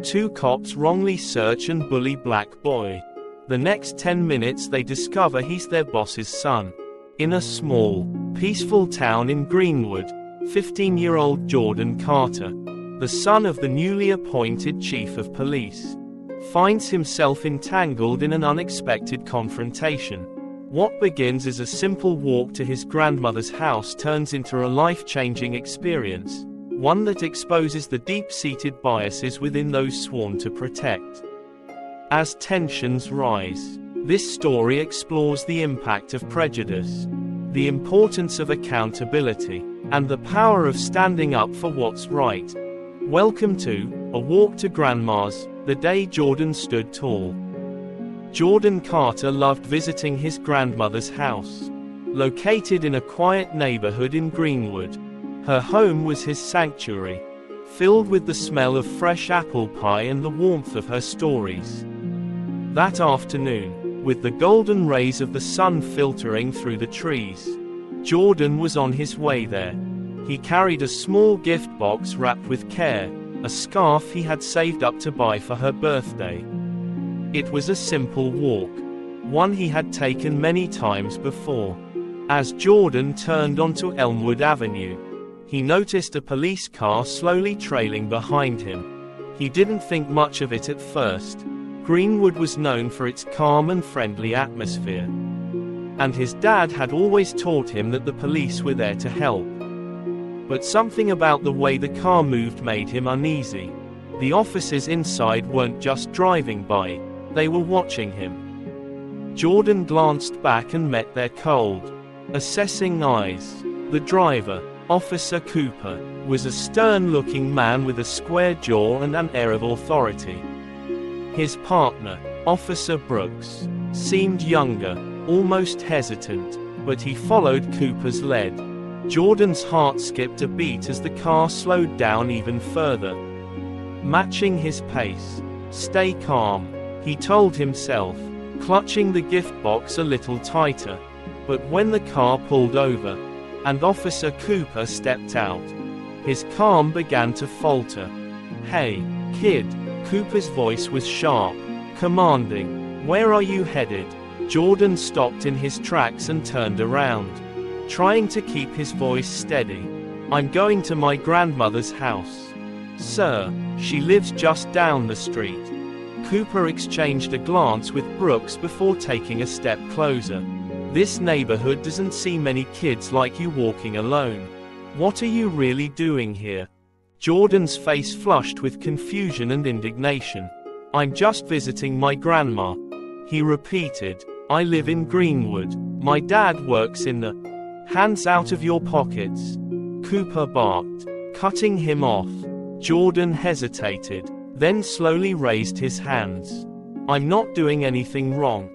Two cops wrongly search and bully black boy. The next 10 minutes they discover he's their boss's son. In a small, peaceful town in Greenwood, 15-year-old Jordan Carter, the son of the newly appointed chief of police, finds himself entangled in an unexpected confrontation. What begins as a simple walk to his grandmother's house turns into a life-changing experience, one that exposes the deep-seated biases within those sworn to protect. As tensions rise, this story explores the impact of prejudice, the importance of accountability, and the power of standing up for what's right. Welcome to A Walk to Grandma's, the day Jordan stood tall. Jordan Carter loved visiting his grandmother's house. Located in a quiet neighborhood in Greenwood, her home was his sanctuary, filled with the smell of fresh apple pie and the warmth of her stories. That afternoon, with the golden rays of the sun filtering through the trees, Jordan was on his way there. He carried a small gift box wrapped with care, a scarf he had saved up to buy for her birthday. It was a simple walk, one he had taken many times before. As Jordan turned onto Elmwood Avenue, he noticed a police car slowly trailing behind him. He didn't think much of it at first. Greenwood was known for its calm and friendly atmosphere, and his dad had always taught him that the police were there to help. But something about the way the car moved made him uneasy. The officers inside weren't just driving by, they were watching him. Jordan glanced back and met their cold, assessing eyes. The driver, Officer Cooper, was a stern-looking man with a square jaw and an air of authority. His partner, Officer Brooks, seemed younger, almost hesitant, but he followed Cooper's lead. Jordan's heart skipped a beat as the car slowed down even further. Matching his pace. "Stay calm," he told himself, clutching the gift box a little tighter. But when the car pulled over, and Officer Cooper stepped out, his calm began to falter. "Hey, kid," Cooper's voice was sharp, commanding. "Where are you headed?" Jordan stopped in his tracks and turned around, trying to keep his voice steady. "I'm going to my grandmother's house, sir. She lives just down the street." Cooper exchanged a glance with Brooks before taking a step closer. "This neighborhood doesn't see many kids like you walking alone. What are you really doing here?" Jordan's face flushed with confusion and indignation. "I'm just visiting my grandma," he repeated. "I live in Greenwood. My dad works in the—" "Hands out of your pockets," Cooper barked, cutting him off. Jordan hesitated, then slowly raised his hands. "I'm not doing anything wrong,"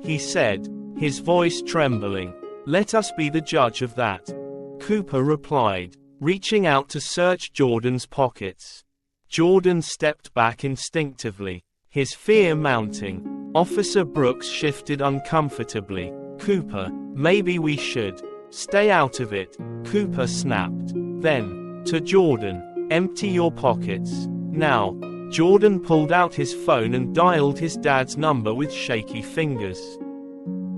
he said, his voice trembling. "Let us be the judge of that," Cooper replied, reaching out to search Jordan's pockets. Jordan stepped back instinctively, his fear mounting. Officer Brooks shifted uncomfortably. "Cooper, maybe we should stay out of it," Cooper snapped. Then, to Jordan, "Empty your pockets now." Jordan pulled out his phone and dialed his dad's number with shaky fingers.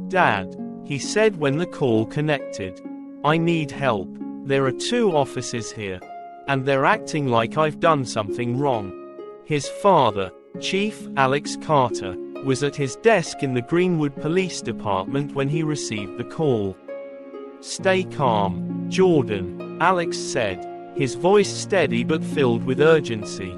"Dad," he said when the call connected. "I need help. There are two officers here, and they're acting like I've done something wrong." His father, Chief Alex Carter, was at his desk in the Greenwood Police Department when he received the call. "Stay calm, Jordan," Alex said, his voice steady but filled with urgency.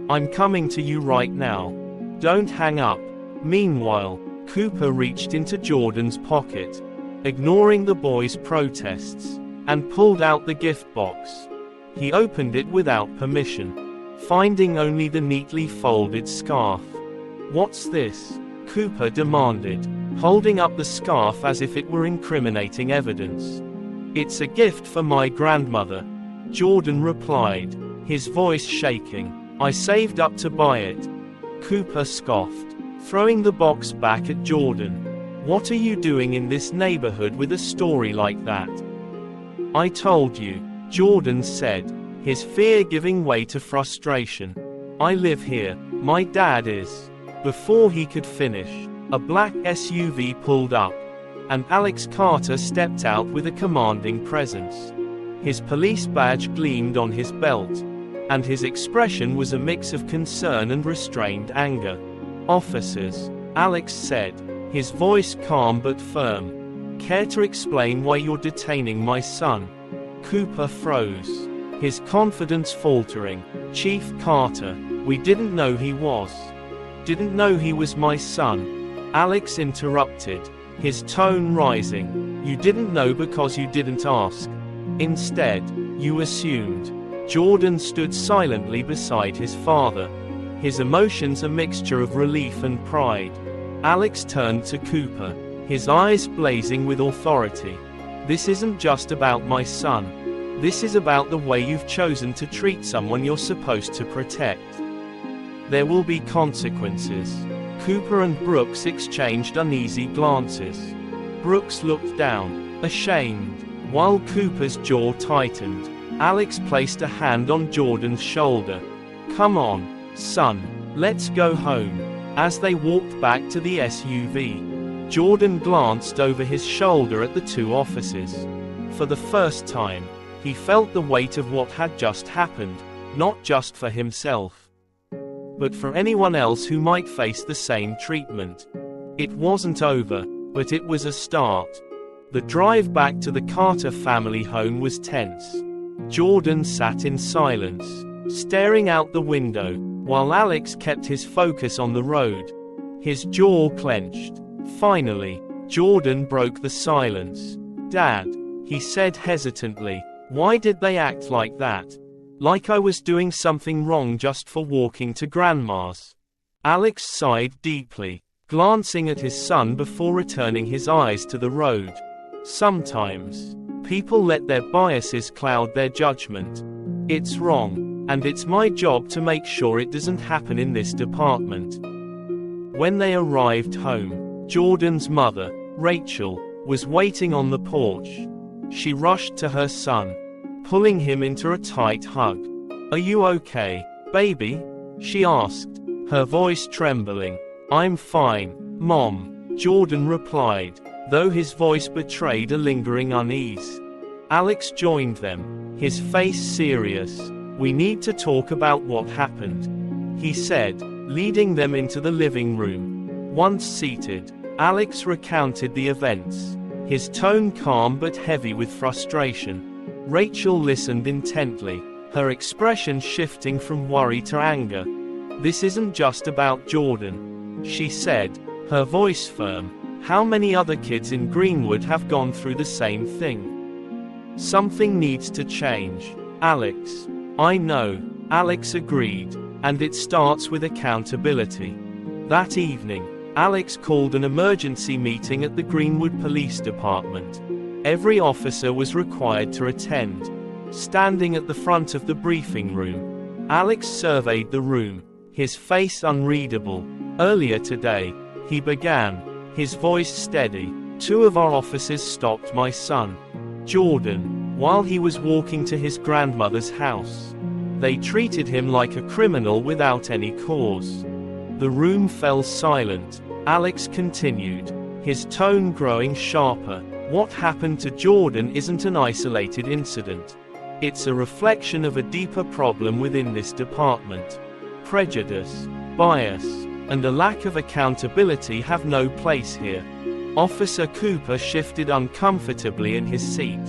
"I'm coming to you right now. Don't hang up." Meanwhile, Cooper reached into Jordan's pocket, ignoring the boy's protests, and pulled out the gift box. He opened it without permission, finding only the neatly folded scarf. "What's this?" Cooper demanded, holding up the scarf as if it were incriminating evidence. "It's a gift for my grandmother," Jordan replied, his voice shaking. "I saved up to buy it." Cooper scoffed, throwing the box back at Jordan. "What are you doing in this neighborhood with a story like that?" "I told you," Jordan said, his fear giving way to frustration. "I live here, My dad is. Before he could finish, a black SUV pulled up, and Alex Carter stepped out with a commanding presence. His police badge gleamed on his belt, and his expression was a mix of concern and restrained anger. "Officers," Alex said, his voice calm but firm. "Care to explain why you're detaining my son?" Cooper froze, his confidence faltering. "Chief Carter, we didn't know he was. Didn't know he was my son," Alex interrupted, his tone rising. "You didn't know because you didn't ask. Instead, you assumed." Jordan stood silently beside his father, his emotions a mixture of relief and pride. Alex turned to Cooper, his eyes blazing with authority. "This isn't just about my son. This is about the way you've chosen to treat someone you're supposed to protect. There will be consequences." Cooper and Brooks exchanged uneasy glances. Brooks looked down, ashamed, while Cooper's jaw tightened. Alex placed a hand on Jordan's shoulder. "Come on, son, let's go home." As they walked back to the SUV, Jordan glanced over his shoulder at the two officers. For the first time, he felt the weight of what had just happened, not just for himself, but for anyone else who might face the same treatment. It wasn't over, but it was a start. The drive back to the Carter family home was tense. Jordan sat in silence, staring out the window, while Alex kept his focus on the road, his jaw clenched. Finally, Jordan broke the silence. "Dad," he said hesitantly, "why did they act like that? Like I was doing something wrong just for walking to Grandma's." Alex sighed deeply, glancing at his son before returning his eyes to the road. "Sometimes, people let their biases cloud their judgment. It's wrong, and it's my job to make sure it doesn't happen in this department." When they arrived home, Jordan's mother, Rachel, was waiting on the porch. She rushed to her son, pulling him into a tight hug. "Are you okay, baby?" she asked, her voice trembling. "I'm fine, Mom," Jordan replied, though his voice betrayed a lingering unease. Alex joined them, his face serious. "We need to talk about what happened," he said, leading them into the living room. Once seated, Alex recounted the events, his tone calm but heavy with frustration. Rachel listened intently, her expression shifting from worry to anger. "This isn't just about Jordan," she said, her voice firm. "How many other kids in Greenwood have gone through the same thing? Something needs to change, Alex." "I know," Alex agreed, "and it starts with accountability." That evening, Alex called an emergency meeting at the Greenwood Police Department. Every officer was required to attend. Standing at the front of the briefing room, Alex surveyed the room, his face unreadable. "Earlier today," he began, his voice steady, "two of our officers stopped my son, Jordan, while he was walking to his grandmother's house. They treated him like a criminal without any cause." The room fell silent. Alex continued, his tone growing sharper. "What happened to Jordan isn't an isolated incident. It's a reflection of a deeper problem within this department. Prejudice, bias, and a lack of accountability have no place here." Officer Cooper shifted uncomfortably in his seat,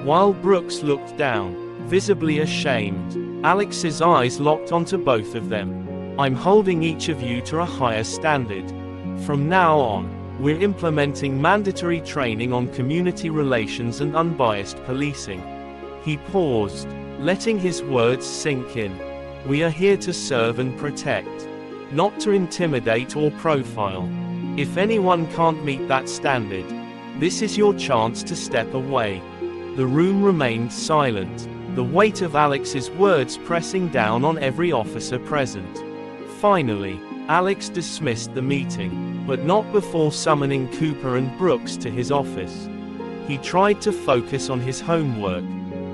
while Brooks looked down, visibly ashamed. Alex's eyes locked onto both of them. "I'm holding each of you to a higher standard. From now on, we're implementing mandatory training on community relations and unbiased policing." He paused, letting his words sink in. "We are here to serve and protect, not to intimidate or profile. If anyone can't meet that standard, this is your chance to step away." The room remained silent, the weight of Alex's words pressing down on every officer present. Finally, Alex dismissed the meeting, but not before summoning Cooper and Brooks to his office. He tried to focus on his homework,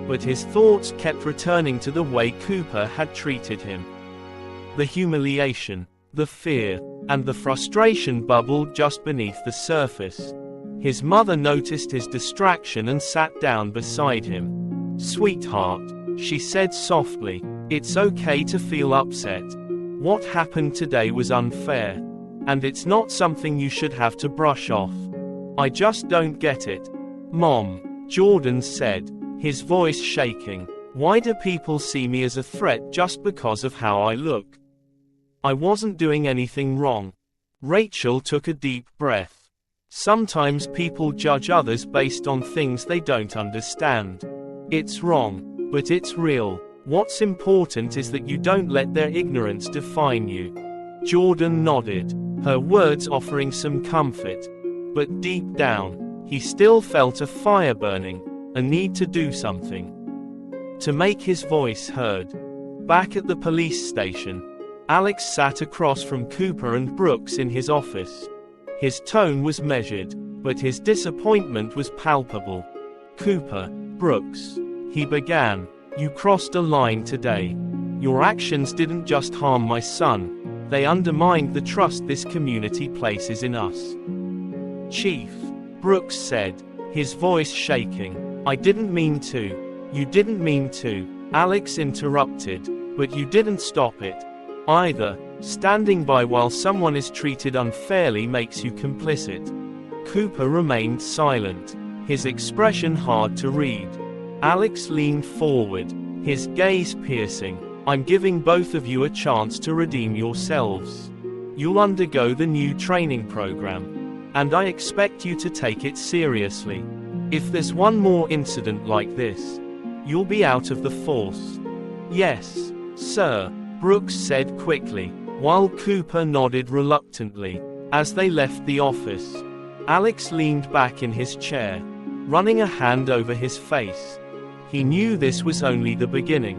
but his thoughts kept returning to the way Cooper had treated him. The humiliation, the fear, and the frustration bubbled just beneath the surface. His mother noticed his distraction and sat down beside him. "Sweetheart," she said softly, "it's okay to feel upset. What happened today was unfair. And it's not something you should have to brush off. I just don't get it." "Mom," Jordan said, his voice shaking, "why do people see me as a threat just because of how I look? I wasn't doing anything wrong." Rachel took a deep breath. "Sometimes people judge others based on things they don't understand. It's wrong, but it's real. What's important is that you don't let their ignorance define you." Jordan nodded, her words offering some comfort. But deep down, he still felt a fire burning, a need to do something. To make his voice heard. Back at the police station, Alex sat across from Cooper and Brooks in his office. His tone was measured, but his disappointment was palpable. "Cooper, Brooks," he began, "you crossed a line today. Your actions didn't just harm my son, they undermined the trust this community places in us." "Chief," Brooks said, his voice shaking, "I didn't mean to." "You didn't mean to," Alex interrupted, "but you didn't stop it either. Standing by while someone is treated unfairly makes you complicit." Cooper remained silent, his expression hard to read. Alex leaned forward, his gaze piercing. "I'm giving both of you a chance to redeem yourselves. You'll undergo the new training program. And I expect you to take it seriously. If there's one more incident like this, you'll be out of the force." "Yes, sir," Brooks said quickly, while Cooper nodded reluctantly. As they left the office, Alex leaned back in his chair, running a hand over his face. He knew this was only the beginning.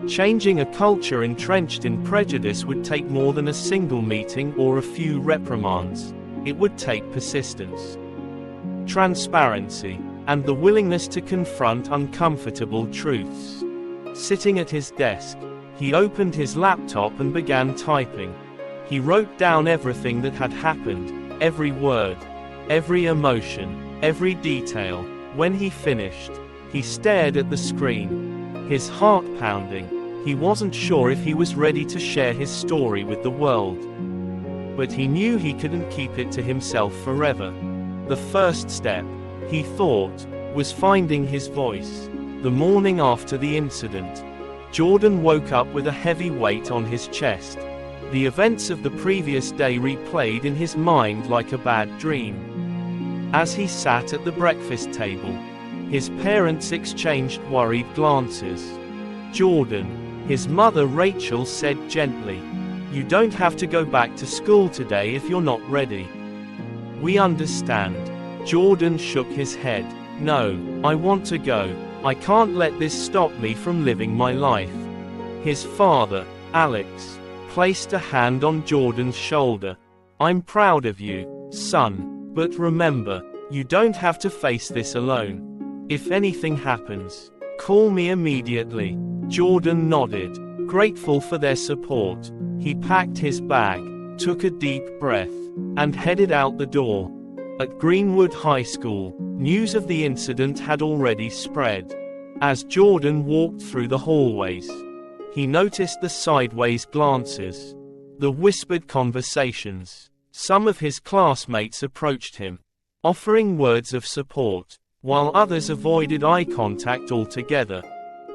Changing a culture entrenched in prejudice would take more than a single meeting or a few reprimands. It would take persistence, transparency, and the willingness to confront uncomfortable truths. Sitting at his desk, he opened his laptop and began typing. He wrote down everything that had happened, every word, every emotion, every detail. When he finished, he stared at the screen, his heart pounding. He wasn't sure if he was ready to share his story with the world. But he knew he couldn't keep it to himself forever. The first step, he thought, was finding his voice. The morning after the incident, Jordan woke up with a heavy weight on his chest. The events of the previous day replayed in his mind like a bad dream. As he sat at the breakfast table, his parents exchanged worried glances. "Jordan," his mother Rachel said gently, "you don't have to go back to school today if you're not ready. We understand." Jordan shook his head. "No, I want to go. I can't let this stop me from living my life." His father, Alex, placed a hand on Jordan's shoulder. "I'm proud of you, son, but remember, you don't have to face this alone. If anything happens, call me immediately." Jordan nodded, grateful for their support. He packed his bag, took a deep breath, and headed out the door. At Greenwood High School, news of the incident had already spread. As Jordan walked through the hallways, he noticed the sideways glances, the whispered conversations. Some of his classmates approached him, offering words of support, while others avoided eye contact altogether.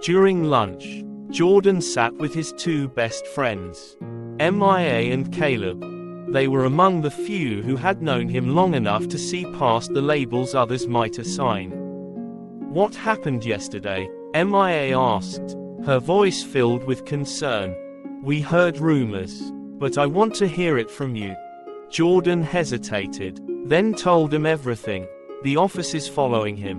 During lunch, Jordan sat with his two best friends, Mia and Caleb. They were among the few who had known him long enough to see past the labels others might assign. "What happened yesterday?" Mia asked, her voice filled with concern. "We heard rumors, but I want to hear it from you." Jordan hesitated, then told him everything. The office is following him.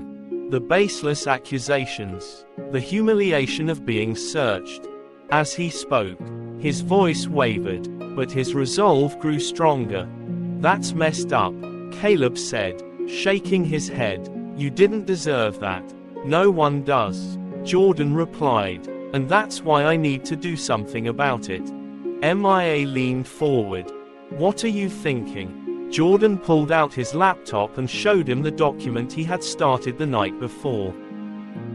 The baseless accusations, the humiliation of being searched. As he spoke, his voice wavered, but his resolve grew stronger. "That's messed up," Caleb said, shaking his head. "You didn't deserve that." "No one does," Jordan replied, "and that's why I need to do something about it." MIA leaned forward. "What are you thinking?" Jordan pulled out his laptop and showed him the document he had started the night before.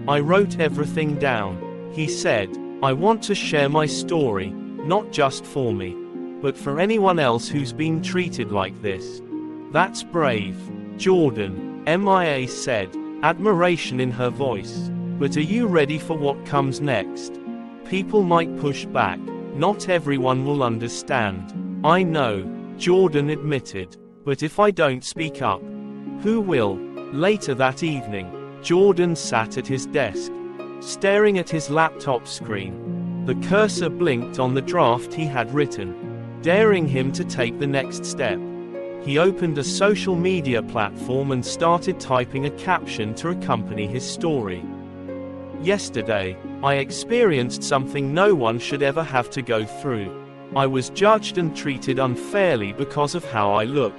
"I wrote everything down," he said. "I want to share my story, not just for me, but for anyone else who's been treated like this." "That's brave, Jordan," MIA said, admiration in her voice. "But are you ready for what comes next? People might push back. Not everyone will understand." "I know," Jordan admitted. "But if I don't speak up, who will?" Later that evening, Jordan sat at his desk, staring at his laptop screen. The cursor blinked on the draft he had written, daring him to take the next step. He opened a social media platform and started typing a caption to accompany his story. "Yesterday, I experienced something no one should ever have to go through. I was judged and treated unfairly because of how I look.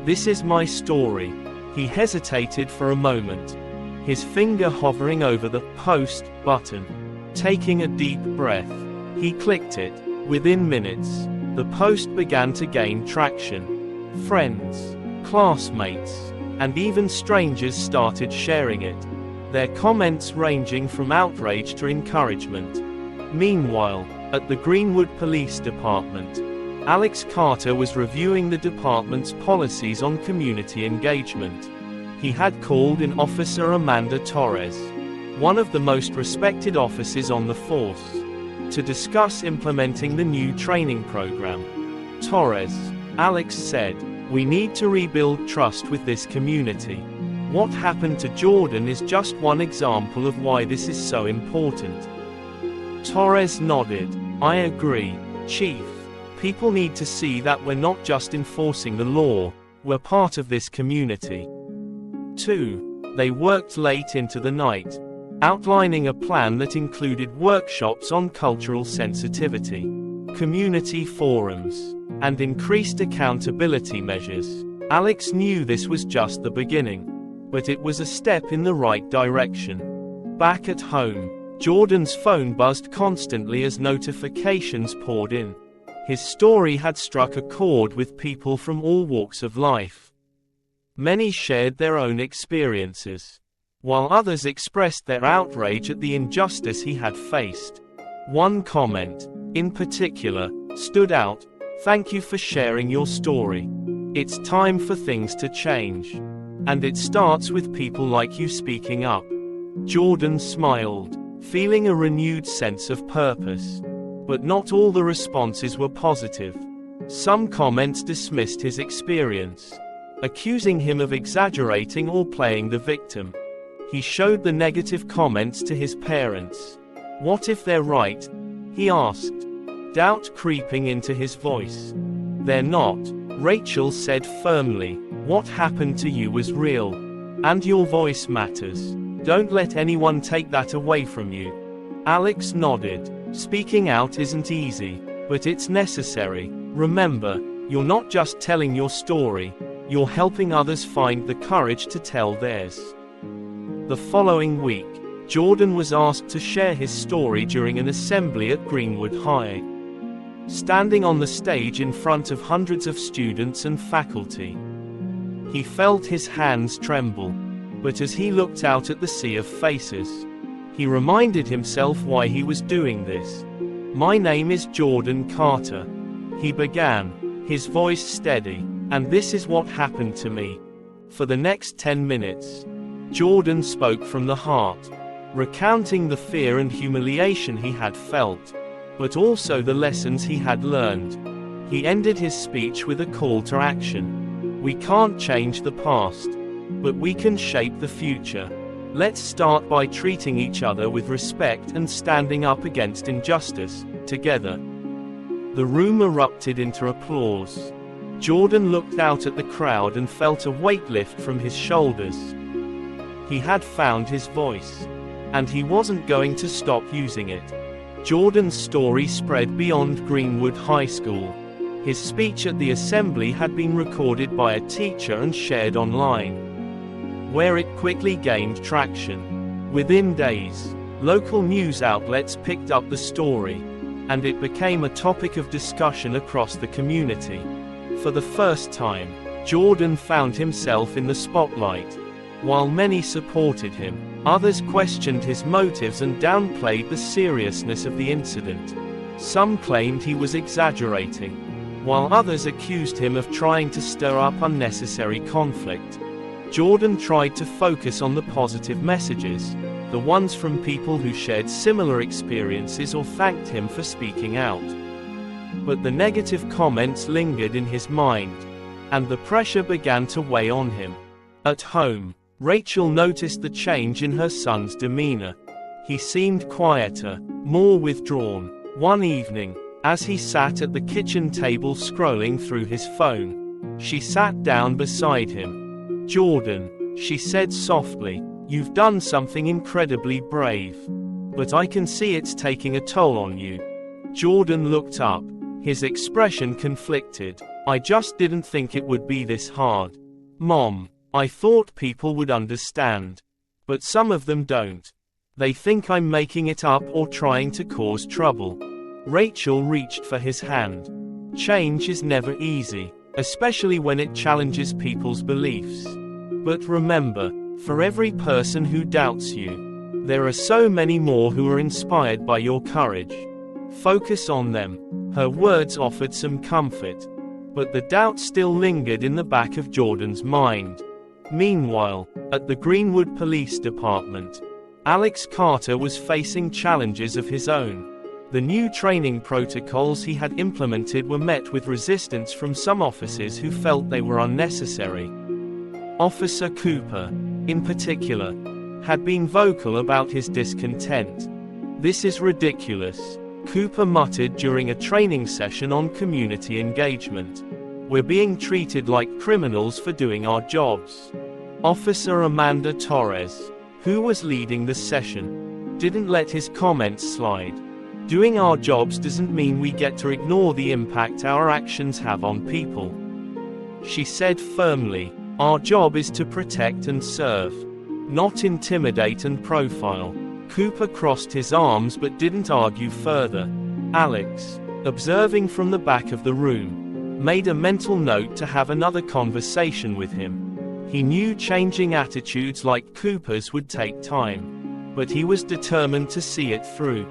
This is my story." He hesitated for a moment, his finger hovering over the "Post" button. Taking a deep breath, he clicked it. Within minutes, the post began to gain traction. Friends, classmates, and even strangers started sharing it, their comments ranging from outrage to encouragement. Meanwhile, at the Greenwood Police Department, Alex Carter was reviewing the department's policies on community engagement. He had called in Officer Amanda Torres, one of the most respected officers on the force, to discuss implementing the new training program. "Torres," Alex said, "we need to rebuild trust with this community. What happened to Jordan is just one example of why this is so important." Torres nodded. "I agree, Chief. People need to see that we're not just enforcing the law, we're part of this community." 2. They worked late into the night, outlining a plan that included workshops on cultural sensitivity, community forums, and increased accountability measures. Alex knew this was just the beginning, but it was a step in the right direction. Back at home, Jordan's phone buzzed constantly as notifications poured in. His story had struck a chord with people from all walks of life. Many shared their own experiences, while others expressed their outrage at the injustice he had faced. One comment, in particular, stood out: "Thank you for sharing your story. It's time for things to change. And it starts with people like you speaking up." Jordan smiled, feeling a renewed sense of purpose. But not all the responses were positive. Some comments dismissed his experience, accusing him of exaggerating or playing the victim. He showed the negative comments to his parents. "What if they're right?" he asked, doubt creeping into his voice. "They're not," Rachel said firmly. "What happened to you was real. And your voice matters. Don't let anyone take that away from you." Alex nodded. "Speaking out isn't easy, but it's necessary. Remember, you're not just telling your story, you're helping others find the courage to tell theirs." The following week, Jordan was asked to share his story during an assembly at Greenwood High. Standing on the stage in front of hundreds of students and faculty, he felt his hands tremble. But as he looked out at the sea of faces, he reminded himself why he was doing this. "My name is Jordan Carter," he began, his voice steady, "and this is what happened to me." For the next 10 minutes, Jordan spoke from the heart, recounting the fear and humiliation he had felt, but also the lessons he had learned. He ended his speech with a call to action. "We can't change the past, but we can shape the future. Let's start by treating each other with respect and standing up against injustice, together." The room erupted into applause. Jordan looked out at the crowd and felt a weight lift from his shoulders. He had found his voice, and he wasn't going to stop using it. Jordan's story spread beyond Greenwood High School. His speech at the assembly had been recorded by a teacher and shared online, where it quickly gained traction. Within days, local news outlets picked up the story, and it became a topic of discussion across the community. For the first time, Jordan found himself in the spotlight. While many supported him, others questioned his motives and downplayed the seriousness of the incident. Some claimed he was exaggerating, while others accused him of trying to stir up unnecessary conflict. Jordan tried to focus on the positive messages, the ones from people who shared similar experiences or thanked him for speaking out. But the negative comments lingered in his mind, and the pressure began to weigh on him. At home, Rachel noticed the change in her son's demeanor. He seemed quieter, more withdrawn. One evening, as he sat at the kitchen table scrolling through his phone, she sat down beside him. "Jordan," she said softly, "you've done something incredibly brave. But I can see it's taking a toll on you." Jordan looked up, his expression conflicted. "I just didn't think it would be this hard. Mom, I thought people would understand. But some of them don't. They think I'm making it up or trying to cause trouble." Rachel reached for his hand. Change is never easy, especially when it challenges people's beliefs. But remember, for every person who doubts you, there are so many more who are inspired by your courage. Focus on them. Her words offered some comfort, but the doubt still lingered in the back of Jordan's mind. Meanwhile, at the Greenwood Police Department, Alex Carter was facing challenges of his own. The new training protocols he had implemented were met with resistance from some officers who felt they were unnecessary. Officer Cooper, in particular, had been vocal about his discontent. "This is ridiculous," Cooper muttered during a training session on community engagement. "We're being treated like criminals for doing our jobs." Officer Amanda Torres, who was leading the session, didn't let his comments slide. "Doing our jobs doesn't mean we get to ignore the impact our actions have on people," she said firmly. "Our job is to protect and serve, not intimidate and profile." Cooper crossed his arms but didn't argue further. Alex, observing from the back of the room, made a mental note to have another conversation with him. He knew changing attitudes like Cooper's would take time, but he was determined to see it through.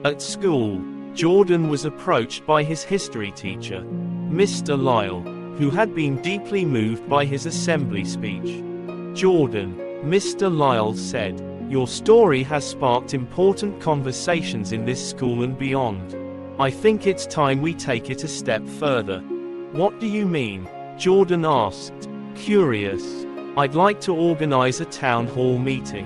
At school, Jordan was approached by his history teacher, Mr. Lyle, who had been deeply moved by his assembly speech. "Jordan," Mr. Lyle said, "your story has sparked important conversations in this school and beyond. I think it's time we take it a step further." "What do you mean?" Jordan asked, curious. "I'd like to organize a town hall meeting,"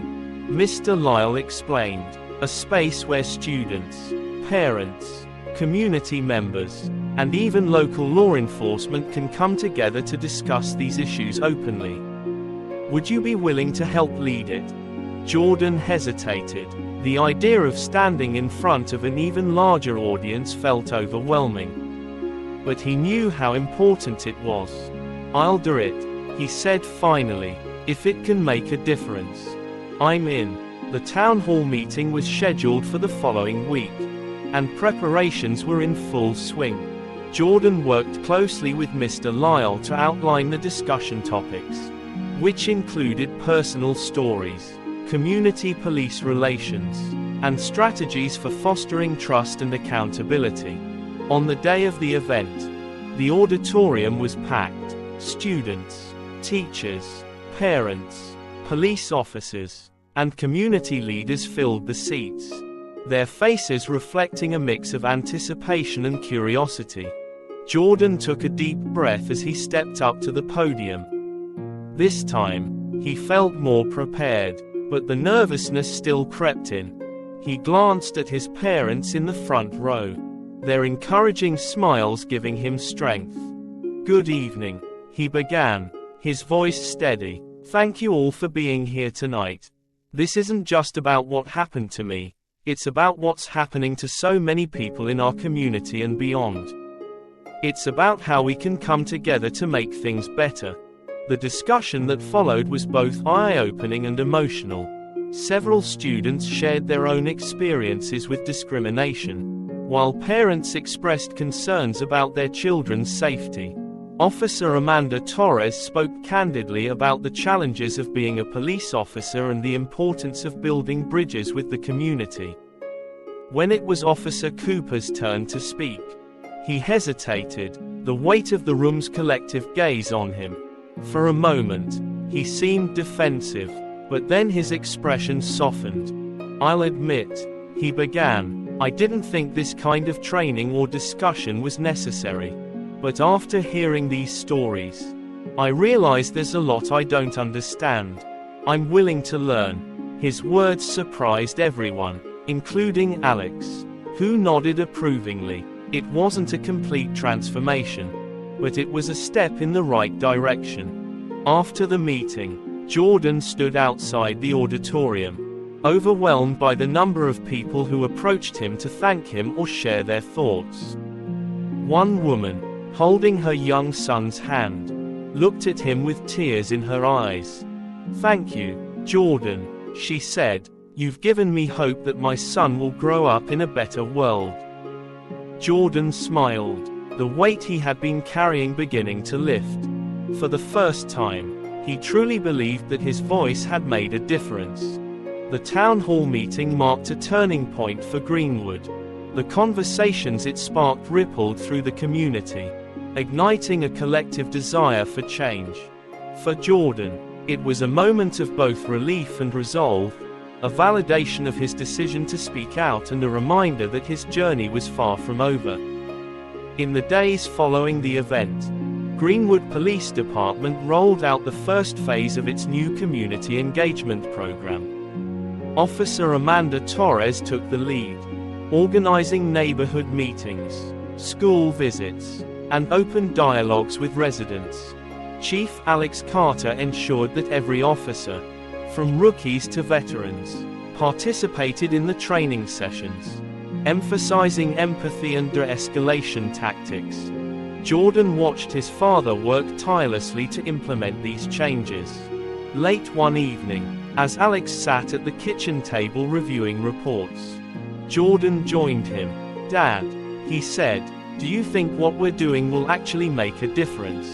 Mr. Lyle explained. "A space where students, parents, community members, and even local law enforcement can come together to discuss these issues openly. Would you be willing to help lead it?" Jordan hesitated. The idea of standing in front of an even larger audience felt overwhelming. But he knew how important it was. "I'll do it," he said finally, "if it can make a difference. I'm in." The town hall meeting was scheduled for the following week, and preparations were in full swing. Jordan worked closely with Mr. Lyle to outline the discussion topics, which included personal stories, community police relations, and strategies for fostering trust and accountability. On the day of the event, the auditorium was packed. Students, teachers, parents, police officers, and community leaders filled the seats, their faces reflecting a mix of anticipation and curiosity. Jordan took a deep breath as he stepped up to the podium. This time, he felt more prepared, but the nervousness still crept in. He glanced at his parents in the front row, their encouraging smiles giving him strength. "Good evening," he began, his voice steady. "Thank you all for being here tonight. This isn't just about what happened to me, it's about what's happening to so many people in our community and beyond. It's about how we can come together to make things better." The discussion that followed was both eye-opening and emotional. Several students shared their own experiences with discrimination. while parents expressed concerns about their children's safety. Officer Amanda Torres spoke candidly about the challenges of being a police officer and the importance of building bridges with the community. When it was Officer Cooper's turn to speak, he hesitated, the weight of the room's collective gaze on him. For a moment, he seemed defensive, but then his expression softened. "I'll admit," he began, "I didn't think this kind of training or discussion was necessary. But after hearing these stories, I realize there's a lot I don't understand. I'm willing to learn." His words surprised everyone, including Alex, who nodded approvingly. It wasn't a complete transformation, but it was a step in the right direction. After the meeting, Jordan stood outside the auditorium, overwhelmed by the number of people who approached him to thank him or share their thoughts. One woman, holding her young son's hand, looked at him with tears in her eyes. "Thank you, Jordan," she said. "You've given me hope that my son will grow up in a better world." Jordan smiled, the weight he had been carrying beginning to lift. For the first time, he truly believed that his voice had made a difference. The town hall meeting marked a turning point for Greenwood. The conversations it sparked rippled through the community, igniting a collective desire for change. For Jordan, it was a moment of both relief and resolve, a validation of his decision to speak out and a reminder that his journey was far from over. In the days following the event, Greenwood Police Department rolled out the first phase of its new community engagement program. Officer Amanda Torres took the lead, organizing neighborhood meetings, school visits, and open dialogues with residents. Chief Alex Carter ensured that every officer, from rookies to veterans, participated in the training sessions, emphasizing empathy and de-escalation tactics. Jordan watched his father work tirelessly to implement these changes. Late one evening, as Alex sat at the kitchen table reviewing reports, Jordan joined him. "Dad," he said, "do you think what we're doing will actually make a difference?"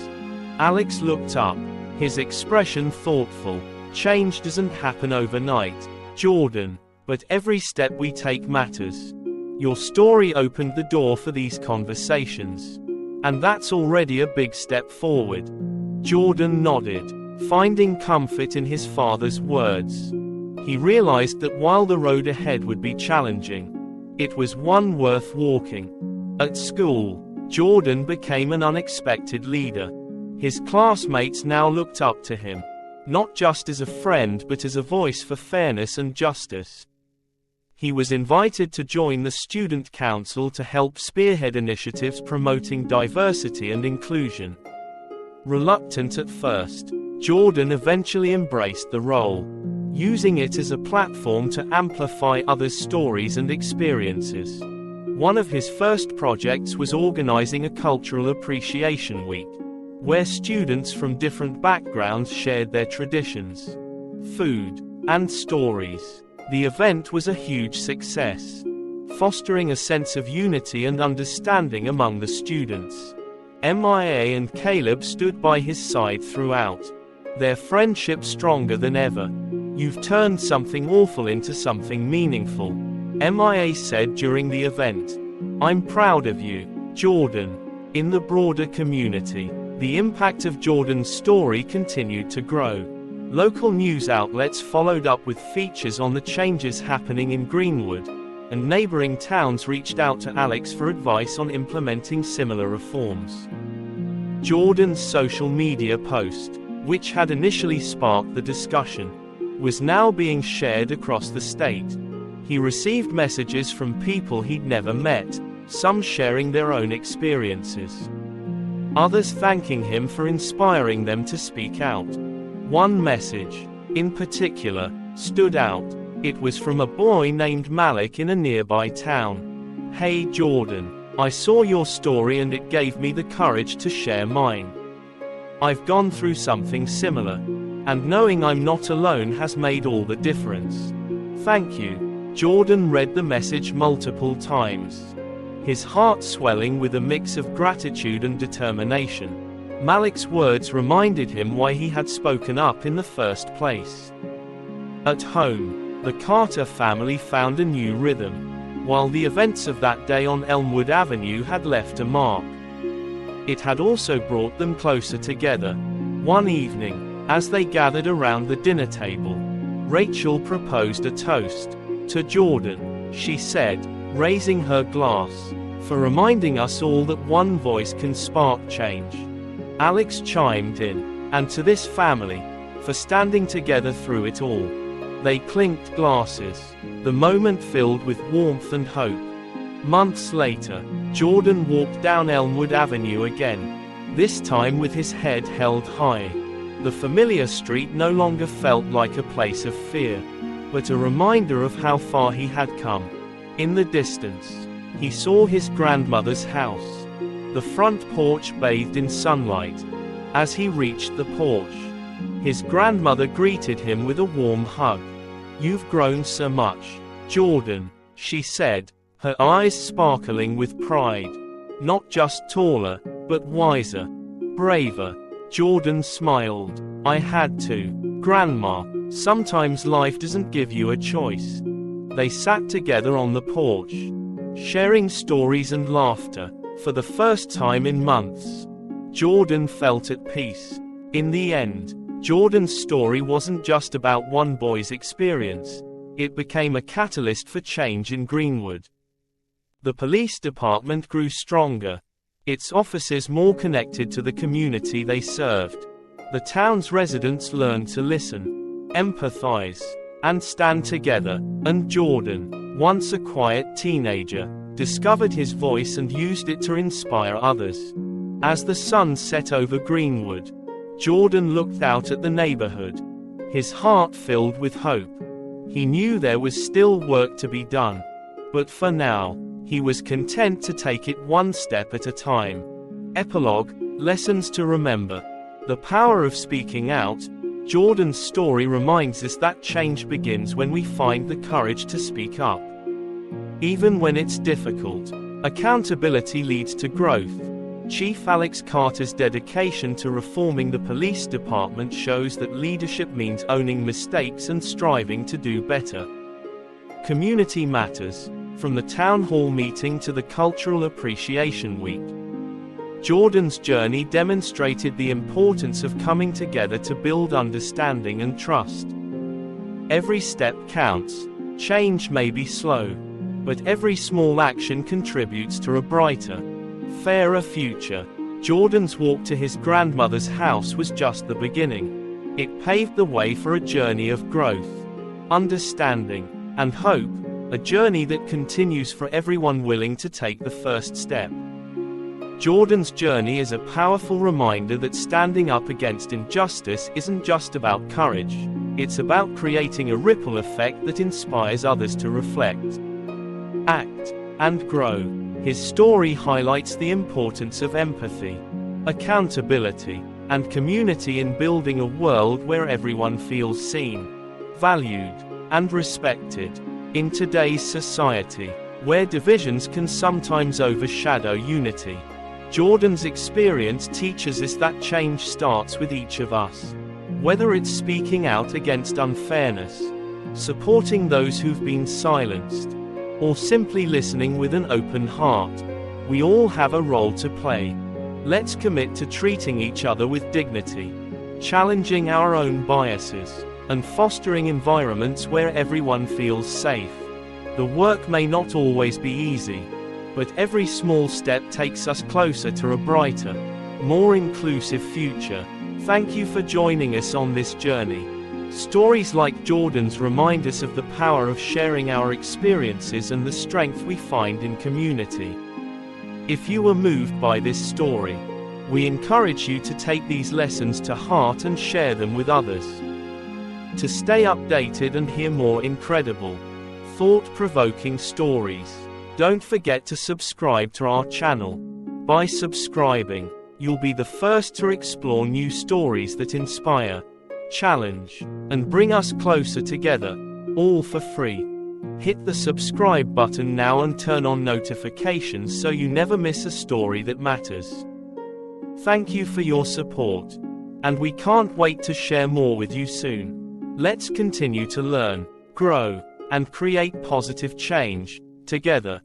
Alex looked up, his expression thoughtful. "Change doesn't happen overnight, Jordan, but every step we take matters. Your story opened the door for these conversations, and that's already a big step forward." Jordan nodded, finding comfort in his father's words. He realized that while the road ahead would be challenging, it was one worth walking. At school, Jordan became an unexpected leader. His classmates now looked up to him, not just as a friend but as a voice for fairness and justice. He was invited to join the student council to help spearhead initiatives promoting diversity and inclusion. Reluctant at first, Jordan eventually embraced the role, using it as a platform to amplify others' stories and experiences. One of his first projects was organizing a cultural appreciation week, where students from different backgrounds shared their traditions, food, and stories. The event was a huge success, fostering a sense of unity and understanding among the students. Mia and Caleb stood by his side throughout, their friendship stronger than ever. "You've turned something awful into something meaningful," Mia said during the event. "I'm proud of you, Jordan." In the broader community, the impact of Jordan's story continued to grow. Local news outlets followed up with features on the changes happening in Greenwood, and neighboring towns reached out to Alex for advice on implementing similar reforms. Jordan's social media post, which had initially sparked the discussion, was now being shared across the state. He received messages from people he'd never met, some sharing their own experiences, others thanking him for inspiring them to speak out. One message, in particular, stood out. It was from a boy named Malik in a nearby town. "Hey Jordan, I saw your story and it gave me the courage to share mine. I've gone through something similar, and knowing I'm not alone has made all the difference. Thank you." Jordan read the message multiple times, his heart swelling with a mix of gratitude and determination. Malik's words reminded him why he had spoken up in the first place. At home, the Carter family found a new rhythm, while the events of that day on Elmwood Avenue had left a mark. It had also brought them closer together. One evening, as they gathered around the dinner table, Rachel proposed a toast. "To Jordan," she said, raising her glass, "for reminding us all that one voice can spark change." Alex chimed in, "And to this family, for standing together through it all." They clinked glasses, the moment filled with warmth and hope. Months later, Jordan walked down Elmwood Avenue again, this time with his head held high. The familiar street no longer felt like a place of fear, but a reminder of how far he had come. In the distance, he saw his grandmother's house, the front porch bathed in sunlight. As he reached the porch, his grandmother greeted him with a warm hug. "You've grown so much, Jordan," she said, her eyes sparkling with pride. "Not just taller, but wiser, braver." Jordan smiled. "I had to, Grandma. Sometimes life doesn't give you a choice." They sat together on the porch, sharing stories and laughter. For the first time in months, Jordan felt at peace. In the end, Jordan's story wasn't just about one boy's experience. It became a catalyst for change in Greenwood. The police department grew stronger, its officers more connected to the community they served. The town's residents learned to listen, empathize, and stand together, and Jordan, once a quiet teenager, discovered his voice and used it to inspire others. As the sun set over Greenwood, Jordan looked out at the neighborhood, his heart filled with hope. He knew there was still work to be done, but for now, he was content to take it one step at a time. Epilogue, Lessons to Remember. The power of speaking out. Jordan's story reminds us that change begins when we find the courage to speak up. Even when it's difficult, accountability leads to growth. Chief Alex Carter's dedication to reforming the police department shows that leadership means owning mistakes and striving to do better. Community matters, from the town hall meeting to the Cultural Appreciation Week. Jordan's journey demonstrated the importance of coming together to build understanding and trust. Every step counts. Change may be slow, but every small action contributes to a brighter, fairer future. Jordan's walk to his grandmother's house was just the beginning. It paved the way for a journey of growth, understanding, and hope, a journey that continues for everyone willing to take the first step. Jordan's journey is a powerful reminder that standing up against injustice isn't just about courage, it's about creating a ripple effect that inspires others to reflect, act, and grow. His story highlights the importance of empathy, accountability, and community in building a world where everyone feels seen, valued, and respected. In today's society, where divisions can sometimes overshadow unity, Jordan's experience teaches us that change starts with each of us. Whether it's speaking out against unfairness, supporting those who've been silenced, or simply listening with an open heart, we all have a role to play. Let's commit to treating each other with dignity, challenging our own biases, and fostering environments where everyone feels safe. The work may not always be easy, but every small step takes us closer to a brighter, more inclusive future. Thank you for joining us on this journey. Stories like Jordan's remind us of the power of sharing our experiences and the strength we find in community. If you were moved by this story, we encourage you to take these lessons to heart and share them with others. To stay updated and hear more incredible, thought-provoking stories, don't forget to subscribe to our channel. By subscribing, you'll be the first to explore new stories that inspire, challenge, and bring us closer together, all for free. Hit the subscribe button now and turn on notifications so you never miss a story that matters. Thank you for your support. And we can't wait to share more with you soon. Let's continue to learn, grow, and create positive change together.